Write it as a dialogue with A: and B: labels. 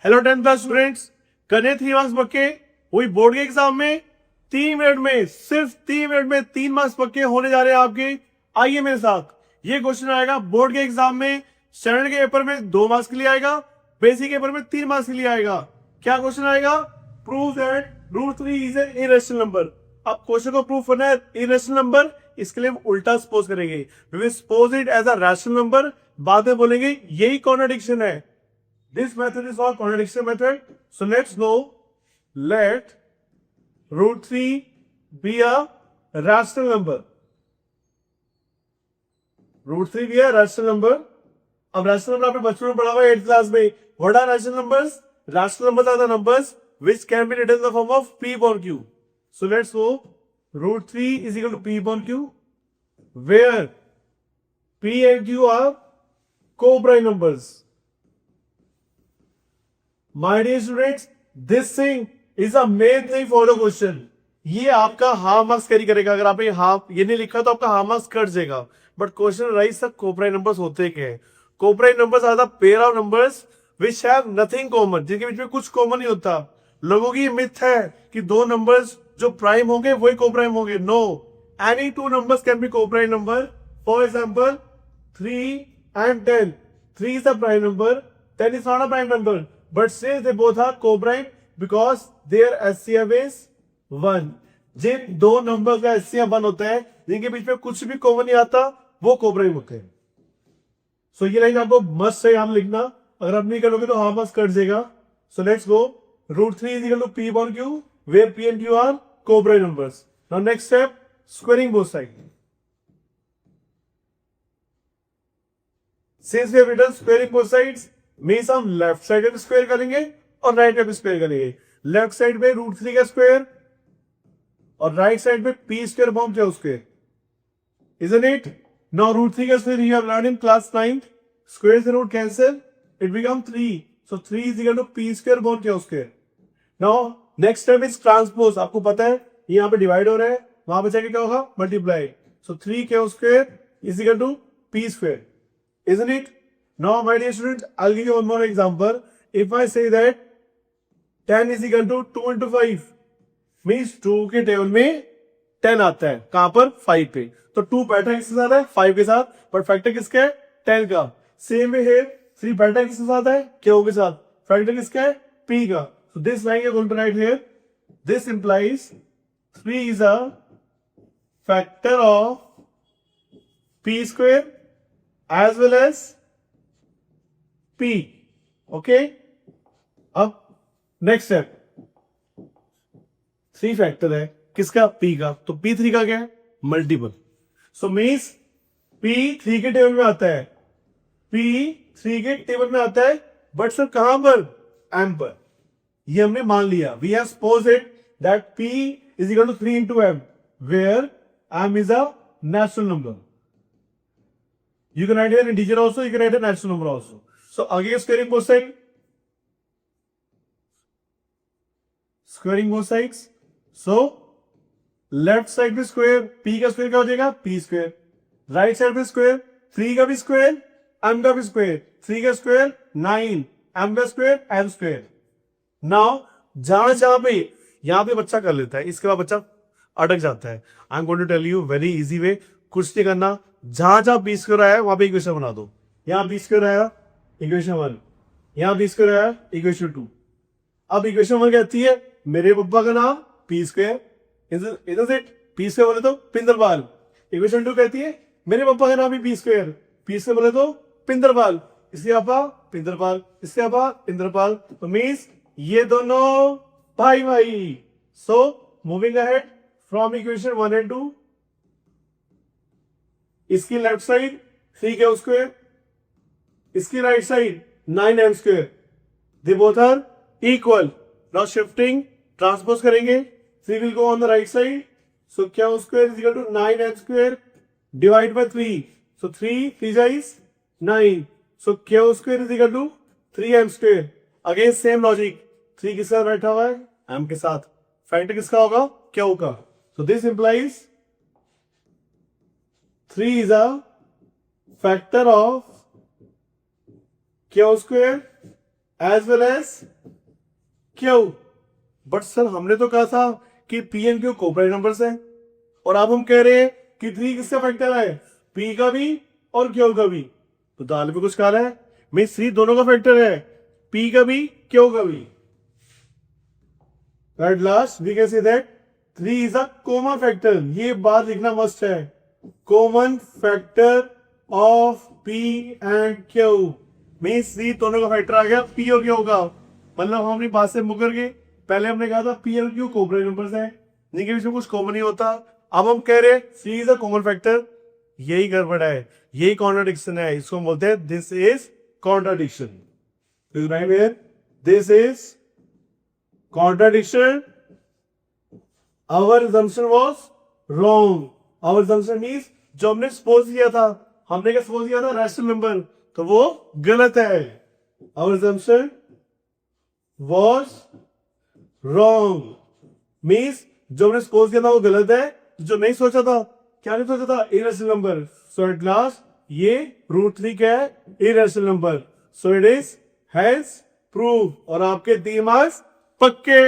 A: Hello 10th class students, कने 3 marks पक्के वही बोर्ड के एग्जाम में 3 मिनट में, सिर्फ 3 मिनट में 3 मार्क्स पक्के होने जा रहे हैं आपके। आइए मेरे साथ, ये क्वेश्चन आएगा बोर्ड के एग्जाम में, स्टैंडर्ड के पेपर में 2 मार्क्स के लिए आएगा, बेसिक पेपर में 3 मार्क्स के लिए आएगा। क्या क्वेश्चन आएगा? Prove that √3 is an irrational number. अब क्वेश्चन को प्रूव करना है इरेशनल नंबर, इसके लिए हम उल्टा सपोज करेंगे, we will suppose it as a rational number. बाद में बोलेंगे यही कॉन्ट्रडिक्शन है। This method is called contradiction method. So let's go. Let √3 be a rational number. √3 be a rational number. अब rational number आपने बचपन में पढ़ा हुआ है 8th क्लास में. What are rational numbers? Rational numbers are the numbers which can be written in the form of P upon Q. So let's go. √3 is equal to P upon Q, where P and Q are co-prime numbers. My dear students, this thing is a main thing for the question. ये आपका half marks carry करेगा। अगर आपने ये नहीं लिखा तो आपका हाफ मार्क्स कट जाएगा। बट क्वेश्चन राइज तक कोप्राइम नंबर्स होते क्या है? Coprime numbers are the pair of numbers which have nothing common, जिनके बीच में कुछ कॉमन नहीं होता। लोगों की मिथ है कि दो नंबर्स जो प्राइम होंगे वही कोप्राइम होंगे। No, any two numbers can be coprime number. For example 3 and 10. 3 is a prime number, 10 is not a prime number. But since they both are co-prime because their HCF is 1. जिन दो number का HCF 1 होता है, जिनके बीच में कुछ भी common नहीं आता, वो कोप्राइम होते हैं। सो ये लाइन आपको मस्ट है यहाँ लिखना। अगर आप नहीं करोगे तो हाफ मार्क्स कट जाएगा। So let's go. √3 is equal to P upon Q, where P and Q are co-prime numbers. Now next step, squaring both sides. Since we have written squaring both sides, means हम left side में square करेंगे और right में भी square करेंगे। Left side में √3 का square और राइट साइड में P square form Q square, isn't it? Now √3 का square you have learn in class 9th, square से root cancel, it become 3, so 3 is equal to P square form Q square. Now next step is transpose. आपको पता है यहाँ पे divide हो रहा है, वहां पे जाके क्या होगा? मल्टीप्लाई। सो 3 क्या square is equal to P square, isn't it? Now, my dear students, I'll give you one more example. If I say that 10 is equal to 2 into 5, means 2 के टेबल में 10 आता है। कहां पर? 5 पे। तो 2 पैटर्न किसके साथ है? 5 के साथ। बट फैक्टर किसका है? 10 का। सेम वे है 3 पैटर्न किसके साथ है? Q के साथ। फैक्टर किसका है? P का। So this line is going to write here. This implies 3 is a factor of P square as well as P. Okay, अब नेक्स्ट स्टेप, 3 फैक्टर है किसका? P का। तो P3 का क्या है? मल्टीपल। सो मीन्स P3 के टेबल में आता है, P3 के टेबल में आता है, बट सर कहां पर? M पर। ये हमने मान लिया। We have suppose it that P is equal to 3 into M, where M is a natural number. You can write here an integer also, you can write a natural number also. So again squaring both sides. Squaring both sides. So left side में square, P का square क्या हो जाएगा? P square. Right side में square, 3 का भी square, M का भी square. 3 का square 9, M का square M square. Now जहां पे यहाँ पे बच्चा कर लेता है, इसके बाद बच्चा अटक जाता है। I am going to tell you very easy way, कुछ नहीं करना। जहां जहां बी स्क्वायर आया वहां पे इक्वेशन बना दो। यहां बी स्क्वायर आया, इक्वेशन 1, यहां बी स्क्वायर आया, इक्वेशन 2। अब इक्वेशन 1 कहती है मेरे पापा का नाम P square, is it? P square बोले तो पिंदरपाल। इक्वेशन 2 कहती है मेरे पापा का नाम भी पी स्क्वायर, पी स्क्वायर बोले तो पिंदरपाल, इसके पापा पिंदरपाल, इसके पापा पिंदरपाल। तो मीन्स ये दोनों भाई भाई। So moving ahead from equation 1 and 2, इसकी लेफ्ट साइड 3 स्क्वायर, इसकी right side 9M square, they both are equal. Now shifting transpose करेंगे, 3 will go on the right side, so Q square is equal to 9M square divide by 3, so 3 is 9, so Q square is equal to 3M square. Again same logic, 3 किसके साथ बैठा हुआ है? M के साथ। Factor किसका होगा? Q का। So this implies 3 is a factor of Q square as well as Q. But sir हमने तो कहा था कि P and Q coprime numbers हैं, और अब हम कह रहे हैं कि 3 किसका फैक्टर है, पी का भी और क्यू का भी। तो दाल में कुछ काला है, मैं 3 दोनों का फैक्टर है, पी का भी क्यू का भी। At last we can say that 3 is a common factor. ये बात लिखना मस्ट है, common factor of P and Q. Means 3 दोनों का फैक्टर आ गया पी और क्यू का। मतलब हम अपनी बात से मुकर गए। पहले हमने कहा था पी और क्यू कोप्राइम नंबर्स हैं, जिनके बीच में कुछ कॉमन नहीं होता। अब हम कह रहे हैं सी इज अ कॉमन फैक्टर। यही गड़बड़ है, यही कॉन्ट्राडिक्शन है, इसको हम बोलते हैं this is contradiction. This is contradiction. Our assumption was wrong. Our assumption means जो हमने सपोज किया था, हमने क्या सपोज किया था, रैशनल नंबर, तो वो गलत है। Our assumption was wrong means जो हमने सपोज किया था वो गलत है। जो नहीं सोचा था, क्या नहीं सोचा था, irrational number. So at last ये √3 क्या है, irrational number. So it is has prove, और आपके 3 मार्क्स पक्के।